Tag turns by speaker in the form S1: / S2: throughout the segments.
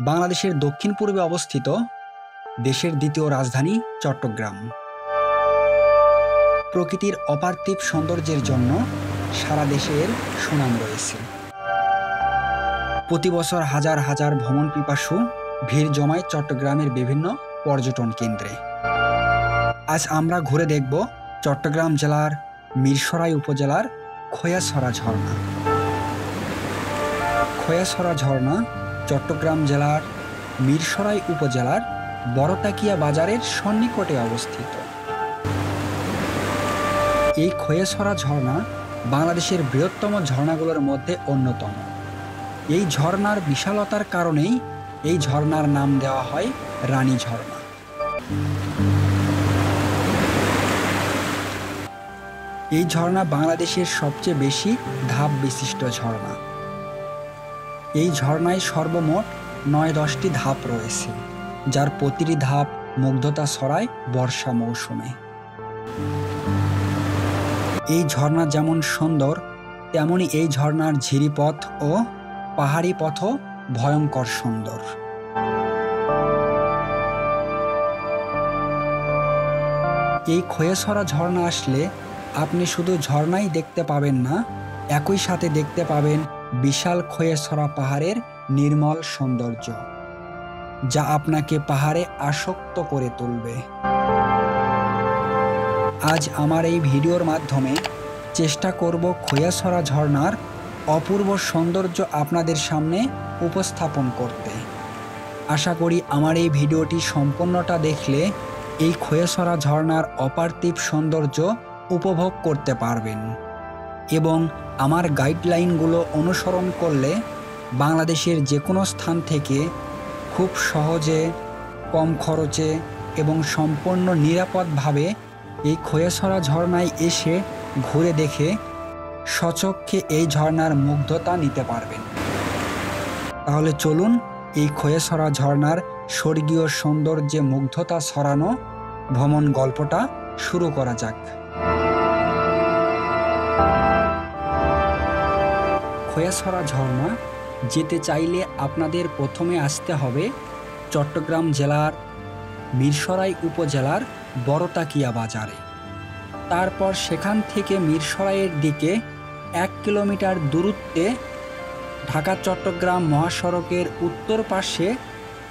S1: বাংলাদেশের দক্ষিণ পূর্বে অবস্থিত, দেশের দ্বিতীয় রাজধানী চট্টগ্রাম। প্রকৃতির অপার্থিব সৌন্দর্যের জন্য সারা দেশের সুনাম রয়েছে। প্রতি বছর হাজার হাজার ভ্রমণ পিপাসু ভিড় জমায় চট্টগ্রামের বিভিন্ন পর্যটন কেন্দ্রে। আজ আমরা ঘুরে দেখব চট্টগ্রাম জেলার মিরসরাই উপজেলার খোয়াছড়া ঝর্ণা। খোয়াছড়া ঝর্ণা চট্টগ্রাম জেলার মিরসরাই উপজেলার বড়তাকিয়া বাজারের সন্নিকটে অবস্থিত। এই খোয়াছড়া ঝর্ণা বাংলাদেশের বৃহত্তম ঝর্ণাগুলোর মধ্যে অন্যতম। এই ঝর্ণার বিশালতার কারণেই এই ঝর্ণার নাম দেওয়া হয় রানী ঝর্ণা। এই ঝর্ণা বাংলাদেশের সবচেয়ে বেশি ধাপ বিশিষ্ট ঝর্ণা। এই ঝর্ণায় সর্বমোট ৯-১০টি ধাপ রয়েছে, যার প্রতিটি ধাপ মুগ্ধতা ছড়ায় বর্ষা মৌসুমে। এই ঝর্ণা যেমন সুন্দর, তেমনি এই ঝর্ণার ঝিরিপথ ও পাহাড়ি পথও ভয়ঙ্কর সুন্দর। এই খোয়াছড়া ঝর্ণা আসলে আপনি শুধু ঝর্ণাই দেখতে পাবেন না, একই সাথে দেখতে পাবেন বিশাল খোয়াছড়া পাহাড়ের নির্মল সৌন্দর্য, যা আপনাকে পাহাড়ে আসক্ত করে তুলবে। আজ আমার এই ভিডিওর মাধ্যমে চেষ্টা করব খোয়াছড়া ঝর্ণার অপূর্ব সৌন্দর্য আপনাদের সামনে উপস্থাপন করতে। আশা করি আমার এই ভিডিওটি সম্পূর্ণটা দেখলে এই খোয়াছড়া ঝর্ণার অপার্থিব সৌন্দর্য উপভোগ করতে পারবেন এবং আমার গাইডলাইনগুলো অনুসরণ করলে বাংলাদেশের যে কোনো স্থান থেকে খুব সহজে, কম খরচে এবং সম্পূর্ণ নিরাপদভাবে এই খোয়াছড়া ঝর্ণায় এসে ঘুরে দেখে স্বচক্ষে এই ঝর্ণার মুগ্ধতা নিতে পারবেন। তাহলে চলুন এই খোয়াছড়া ঝর্ণার স্বর্গীয় সৌন্দর্যে মুগ্ধতা ছড়ানো ভ্রমণ গল্পটা শুরু করা যাক। খোয়াছড়া ঝর্ণা যেতে চাইলে আপনাদের প্রথমে আসতে হবে চট্টগ্রাম জেলার মিরসরাই উপজেলার বড়তাকিয়া বাজারে। তারপর সেখান থেকে মিরসরাইয়ের দিকে 1 কিলোমিটার দূরত্বে ঢাকা চট্টগ্রাম মহাসড়কের উত্তর পাশে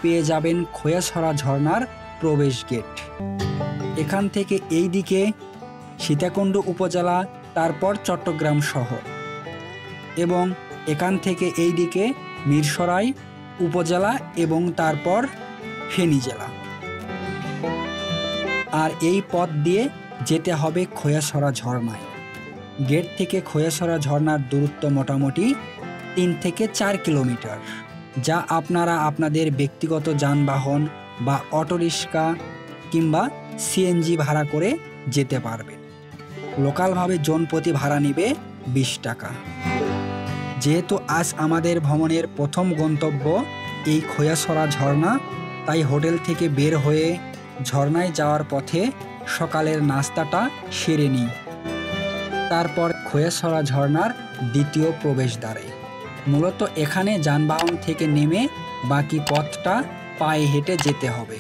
S1: পেয়ে যাবেন খোয়াছড়া ঝর্ণার প্রবেশ গেট। এখান থেকে এই দিকে সীতাকুণ্ড উপজেলা, তারপর চট্টগ্রাম শহর, এবং এখান থেকে এই দিকে মিরসরাই উপজেলা এবং তারপর ফেনী জেলা। আর এই পথ দিয়ে যেতে হবে খোয়াছড়া ঝর্ণায়। গেট থেকে খোয়াছড়া ঝর্ণার দূরত্ব মোটামুটি 3 থেকে 4 কিলোমিটার, যা আপনারা আপনাদের ব্যক্তিগত যানবাহন বা অটোরিক্সা কিংবা সিএনজি ভাড়া করে যেতে পারবেন। লোকালভাবে জনপ্রতি ভাড়া নেবে 20 টাকা। যেহেতু আজ আমাদের ভ্রমণের প্রথম গন্তব্য এই খোয়াছড়া ঝর্ণা, তাই হোটেল থেকে বের হয়ে ঝর্ণায় যাওয়ার পথে সকালের নাস্তাটা সেরে নিই। তারপর খোয়াছড়া ঝর্ণার দ্বিতীয় প্রবেশদ্বারে। মূলত এখানে যানবাহন থেকে নেমে বাকি পথটা পায়ে হেঁটে যেতে হবে।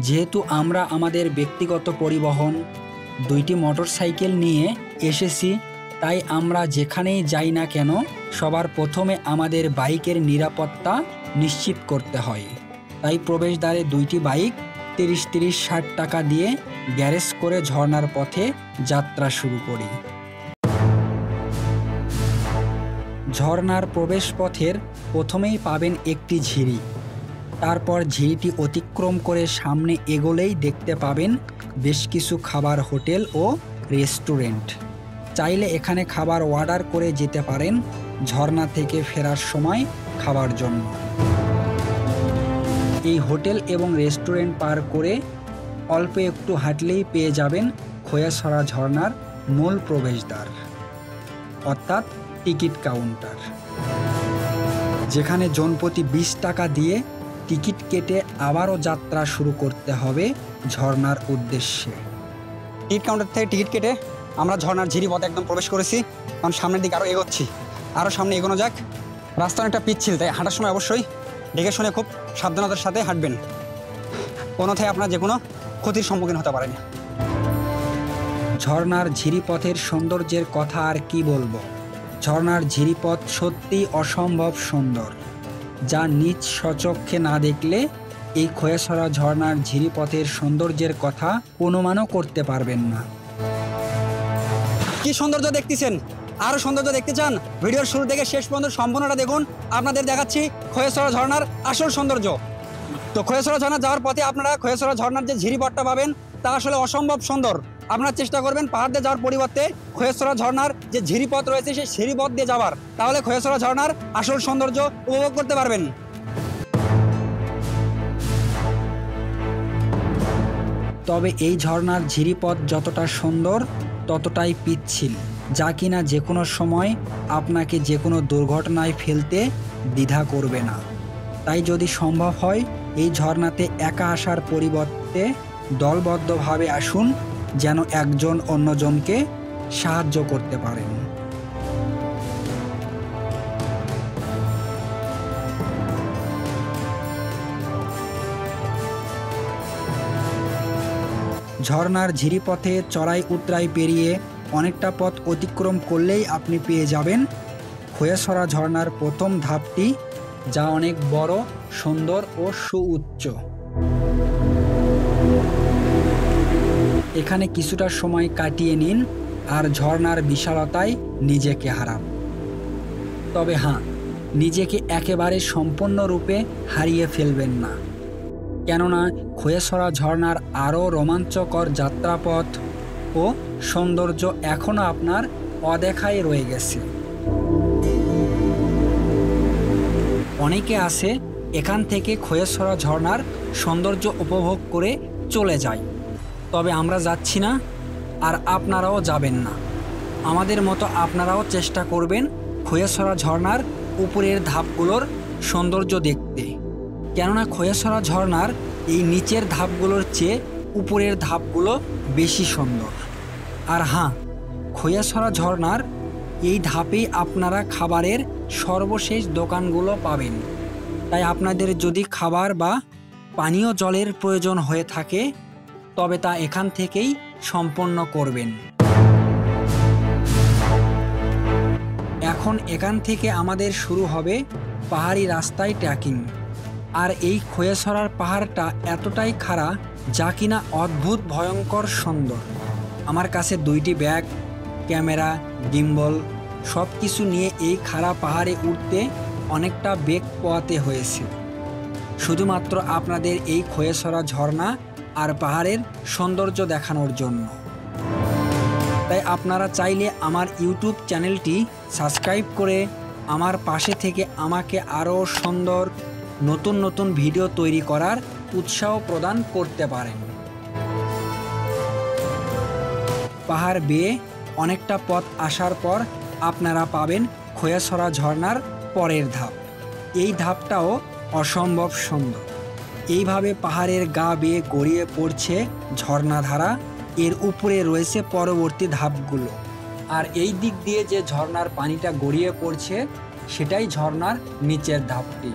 S1: যেহেতু আমরা আমাদের ব্যক্তিগত পরিবহন 2টি মোটরসাইকেল নিয়ে এসেছি, তাই আমরা যেখানেই যাই না কেন সবার প্রথমে আমাদের বাইকের নিরাপত্তা নিশ্চিত করতে হয়। তাই প্রবেশদ্বারে 2টি বাইক 30-60 টাকা দিয়ে গ্যারেজ করে ঝর্ণার পথে যাত্রা শুরু করি। ঝর্ণার প্রবেশ পথের প্রথমেই পাবেন একটি ঝিরি। তারপর ঝিরিটি অতিক্রম করে সামনে এগোলেই দেখতে পাবেন বেশ কিছু খাবার হোটেল ও রেস্টুরেন্ট। চাইলে এখানে খাবার অর্ডার করে যেতে পারেন ঝর্ণা থেকে ফেরার সময় খাবার জন্য। এই হোটেল এবং রেস্টুরেন্ট পার করে অল্প একটু হাঁটলেই পেয়ে যাবেন খোয়াছড়া ঝর্ণার মূল প্রবেশদ্বার, অর্থাৎ টিকিট কাউন্টার, যেখানে জনপ্রতি 20 টাকা দিয়ে টিকিট কেটে আবারও যাত্রা শুরু করতে হবে ঝর্ণার উদ্দেশ্যে। টিকিট কাউন্টার থেকে টিকিট কেটে আমরা ঝর্ণার ঝিরি পথে একদম প্রবেশ করেছি। কারণ সামনের দিকে আরও এগোচ্ছি, আরও সামনে এগোনো যাক। রাস্তা অনেকটা পিচ্ছিল, তাই হাঁটার সময় অবশ্যই
S2: দেখে শুনে খুব সাবধানতার সাথে হাঁটবেন, অন্যথায় আপনার যে কোনো ক্ষতির সম্মুখীন হতে পারেন।
S1: ঝর্ণার ঝিরিপথের সৌন্দর্যের কথা আর কি বলবো। ঝর্ণার ঝিরিপথ সত্যি অসম্ভব সুন্দর, যা নিজ স্বচক্ষে না দেখলে এই খোয়াছড়া ঝর্ণার ঝিরিপথের সৌন্দর্যের কথা অনুমানও করতে পারবেন না।
S2: কি সৌন্দর্য দেখতেছেন, আরও সৌন্দর্য দেখতে চান? ভিডিওর শুরু থেকে শেষ পর্যন্ত সম্পূর্ণটা দেখুন, আপনাদের দেখাচ্ছি খোয়াছড়া ঝর্ণার আসল সৌন্দর্য। তো খোয়াছড়া ঝর্ণা যাওয়ার পথে আপনারা খোয়াছড়া ঝর্ণার যে ঝিরিপথটা পাবেন তা আসলে অসম্ভব সুন্দর। আপনারা চেষ্টা করবেন পাহাড় দিয়ে যাওয়ার পরিবর্তে খোয়াছড়া ঝর্ণার যে ঝিরিপথ রয়েছে সেই ঝিরিপথ দিয়ে যাওয়ার, তাহলে খোয়াছড়া ঝর্ণার আসল সৌন্দর্য উপভোগ করতে পারবেন।
S1: তবে এই ঝর্ণার ঝিরিপথ যতটা সুন্দর ততটাই পিচ্ছিল, যা কিনা যে কোনো সময় আপনাকে যে কোনো দুর্ঘটনায় ফেলতে দ্বিধা করবে না। তাই যদি সম্ভব হয় এই ঝর্ণাতে একা আসার পরিবর্তে দলবদ্ধভাবে আসুন, যেন একজন অন্যজনকে সাহায্য করতে পারেন। ঝর্ণার ঝিরিপথে চড়াই উতরাই পেরিয়ে অনেকটা পথ অতিক্রম করলেই আপনি পেয়ে যাবেন খোয়াছড়া ঝর্ণার প্রথম ধাপটি, যা অনেক বড়, সুন্দর ও সুউচ্চ। এখানে কিছুটা সময় কাটিয়ে নিন আর ঝর্ণার বিশালতায় নিজেকে হারান। তবে হ্যাঁ, নিজেকে একেবারে সম্পূর্ণরূপে হারিয়ে ফেলবেন না, কেননা খোয়াছড়া ঝর্ণার আরও রোমাঞ্চকর যাত্রাপথ ও সৌন্দর্য এখনও আপনার অদেখাই রয়ে গেছে। অনেকে আছে এখান থেকে খোয়াছড়া ঝর্ণার সৌন্দর্য উপভোগ করে চলে যায়, তবে আমরা যাচ্ছি না আর আপনারাও যাবেন না। আমাদের মতো আপনারাও চেষ্টা করবেন খোয়াছড়া ঝর্ণার উপরের ধাপগুলোর সৌন্দর্য দেখতে, কেননা খোয়াছড়া ঝর্ণার এই নিচের ধাপগুলোর চেয়ে উপরের ধাপগুলো বেশি সুন্দর। আর হ্যাঁ, খোয়াছড়া ঝর্ণার এই ধাপেই আপনারা খাবারের সর্বশেষ দোকানগুলো পাবেন। তাই আপনাদের যদি খাবার বা পানীয় জলের প্রয়োজন হয়ে থাকে তবে তা এখান থেকেই সম্পন্ন করবেন। এখন এখান থেকে আমাদের শুরু হবে পাহাড়ি রাস্তায় ট্রেকিং। আর এই খোয়াছড়ার পাহাড়টা এতটাই খাড়া যা কিনা অদ্ভুত ভয়ঙ্কর সুন্দর। আমার কাছে 2টি ব্যাগ, ক্যামেরা, গিম্বল সব কিছু নিয়ে এই খাড়া পাহাড়ে উঠতে অনেকটা বেগ পোয়াতে হয়েছে, শুধুমাত্র আপনাদের এই খোয়াছড়া ঝর্ণা আর পাহাড়ের সৌন্দর্য দেখানোর জন্য। তাই আপনারা চাইলে আমার ইউটিউব চ্যানেলটি সাবস্ক্রাইব করে আমার পাশে থেকে আমাকে আরও সুন্দর নতুন নতুন ভিডিও তৈরি করার উৎসাহ প্রদান করতে পারেন। পাহাড় বেয়ে অনেকটা পথ আসার পর আপনারা পাবেন খোয়াছড়া ঝর্ণার পরের ধাপ। এই ধাপটাও অসম্ভব সুন্দর। এইভাবে পাহাড়ের গা বেয়ে গড়িয়ে পড়ছে ঝর্ণাধারা, এর উপরে রয়েছে পরবর্তী ধাপগুলো। আর এই দিক দিয়ে যে ঝর্ণার পানিটা গড়িয়ে পড়ছে সেটাই ঝর্ণার নিচের ধাপটি।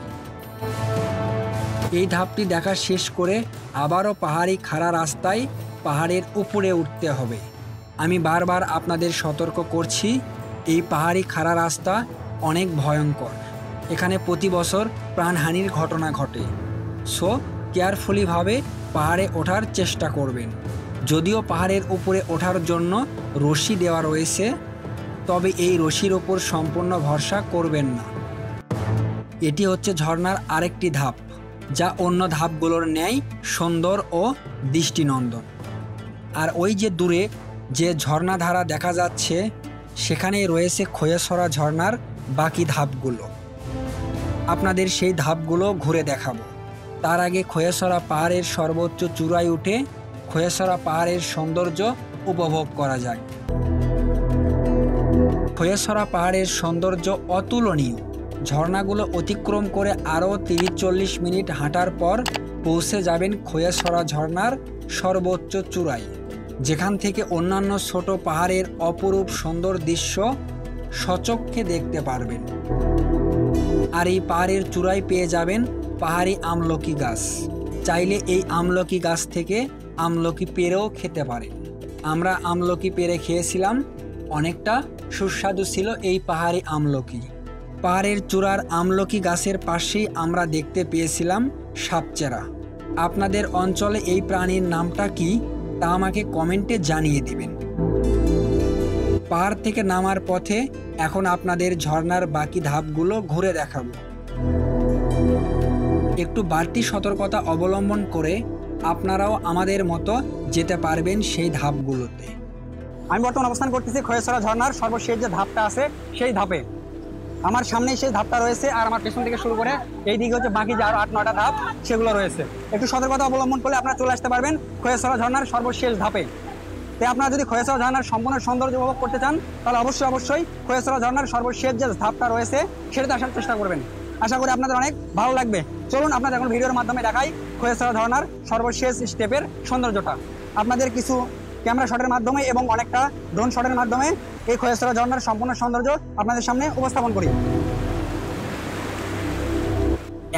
S1: এই ধাপটি দেখা শেষ করে আবারও পাহাড়ি খাড়া রাস্তায় পাহাড়ের উপরে উঠতে হবে। আমি বারবার আপনাদের সতর্ক করছি, এই পাহাড়ি খাড়া রাস্তা অনেক ভয়ঙ্কর। এখানে প্রতি বছর প্রাণহানির ঘটনা ঘটে। সো কেয়ারফুলিভাবে পাহাড়ে ওঠার চেষ্টা করবেন। যদিও পাহাড়ের উপরে ওঠার জন্য রশি দেওয়া রয়েছে, তবে এই রশির ওপর সম্পূর্ণ ভরসা করবেন না। এটি হচ্ছে ঝর্ণার আরেকটি ধাপ, যা অন্য ধাপগুলোর ন্যায় সুন্দর ও দৃষ্টিনন্দন। আর ওই যে দূরে যে ঝর্ণাধারা দেখা যাচ্ছে সেখানেই রয়েছে খোয়াছড়া ঝর্ণার বাকি ধাপগুলো। আপনাদের সেই ধাপগুলো ঘুরে দেখাবো। তার আগে খোয়াছড়া পাহাড়ের সর্বোচ্চ চূড়ায় উঠে খোয়াছড়া পাহাড়ের সৌন্দর্য উপভোগ করা যায়। খোয়াছড়া পাহাড়ের সৌন্দর্য অতুলনীয়। ঝর্ণাগুলো অতিক্রম করে আরও 30-40 মিনিট হাঁটার পর পৌঁছে যাবেন খোয়াছড়া ঝর্ণার সর্বোচ্চ চূড়ায়, যেখান থেকে অন্যান্য ছোট পাহাড়ের অপরূপ সুন্দর দৃশ্য সচক্ষে দেখতে পারবেন। আর এই পাহাড়ের চূড়ায় পেয়ে যাবেন পাহাড়ি আমলকি গাছ। চাইলে এই আমলকি গাছ থেকে আমলকি পেরেও খেতে পারে। আমরা আমলকি পেরে খেয়েছিলাম, অনেকটা সুস্বাদু ছিল এই পাহাড়ি আমলকি। পাহাড়ের চূড়ার আমলকি গাছের পাশেই আমরা দেখতে পেয়েছিলাম সাপচেরা। আপনাদের অঞ্চলে এই প্রাণীর নামটা কি তা আমাকে কমেন্টে জানিয়ে দিবেন। পাহাড় থেকে নামার পথে এখন আপনাদের ঝর্ণার বাকি ধাপগুলো ঘুরে দেখাবো। একটু বাড়তি সতর্কতা অবলম্বন করে আপনারাও আমাদের মতো যেতে পারবেন সেই ধাপগুলোতে।
S2: আমি বর্তমানে অবস্থান করতেছি খয়েছড়া ঝর্ণার সর্বশেষ যে ধাপটা আছে সেই ধাপে। আমার সামনেই সেই ধাপটা রয়েছে, আর আমার পেছন থেকে শুরু করে এই দিকে হচ্ছে বাকি যে আরো 8-9টা ধাপ সেগুলো রয়েছে। একটু সতর্কতা অবলম্বন করলে আপনারা চলে আসতে পারবেন খয়েছড়া ঝর্ণার সর্বশেষ ধাপে। তাই আপনারা যদি খয়েছড়া ঝর্ণার সম্পূর্ণ সৌন্দর্য উপভোগ করতে চান তাহলে অবশ্যই খয়েছড়া ঝর্ণার সর্বশেষ যে ধাপটা রয়েছে সেটাতে আসার চেষ্টা করবেন। আশা করি আপনাদের অনেক ভালো লাগবে। চলুন আপনাদের এখন ভিডিওর মাধ্যমে দেখাই খয়েছড়া ঝর্ণার সর্বশেষ স্টেপের সৌন্দর্যটা। আপনাদের কিছু ক্যামেরা শটের মাধ্যমে এবং অনেকটা ড্রোন শটের মাধ্যমে এই খয়েছড়া ঝর্ণার সম্পূর্ণ সৌন্দর্য আপনাদের সামনে উপস্থাপন করি।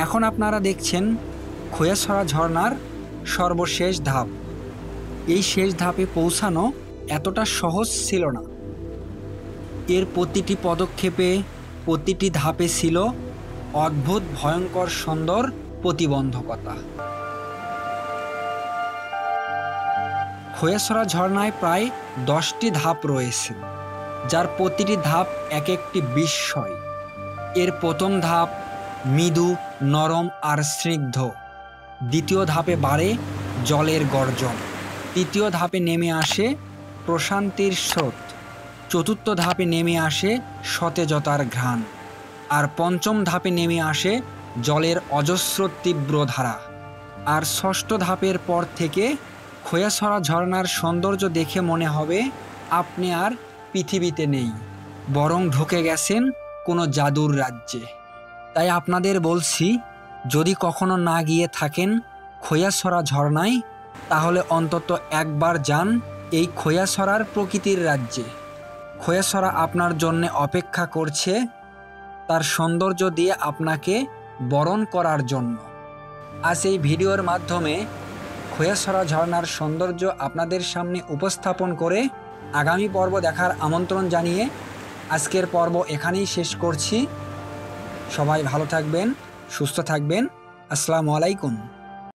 S1: এখন আপনারা দেখছেন খয়েছড়া ঝর্ণার সর্বশেষ ধাপ। এই শেষ ধাপে পৌঁছানো এতটা সহজ ছিল না। এর প্রতিটি পদক্ষেপে, প্রতিটি ধাপে ছিল অদ্ভুত ভয়ঙ্কর সুন্দর প্রতিবন্ধকতা। খয়েছড়া ঝর্ণায় প্রায় 10টি ধাপ রয়েছে, যার প্রতিটি ধাপ এক একটি বিস্ময়। এর প্রথম ধাপ মৃদু, নরম আর স্নিগ্ধ। দ্বিতীয় ধাপে বাড়ে জলের গর্জন। তৃতীয় ধাপে নেমে আসে প্রশান্তির স্রোত। চতুর্থ ধাপে নেমে আসে সতেজতার ঘ্রাণ। আর পঞ্চম ধাপে নেমে আসে জলের অজস্র তীব্র ধারা। আর ষষ্ঠ ধাপের পর থেকে খয়েছড়া ঝর্ণার সৌন্দর্য দেখে মনে হবে আপনি আর পৃথিবীতে নেই, বরং ঢুকে গেছেন কোনো জাদুর রাজ্যে। তাই আপনাদের বলছি, যদি কখনো না গিয়ে থাকেন খয়েছড়া ঝর্ণায়, তাহলে অন্তত একবার যান এই খয়েছড়ার প্রকৃতির রাজ্যে। খয়েছড়া আপনার জন্য অপেক্ষা করছে তার সৌন্দর্য দিয়ে আপনাকে বরণ করার জন্য। আজ এই ভিডিওর মাধ্যমে খয়েছড়া ঝর্ণার সৌন্দর্য আপনাদের সামনে উপস্থাপন করে আগামী পর্ব দেখার আমন্ত্রণ জানিয়ে আজকের পর্ব এখানেই শেষ করছি। সবাই ভালো থাকবেন, সুস্থ থাকবেন। আসসালামু আলাইকুম।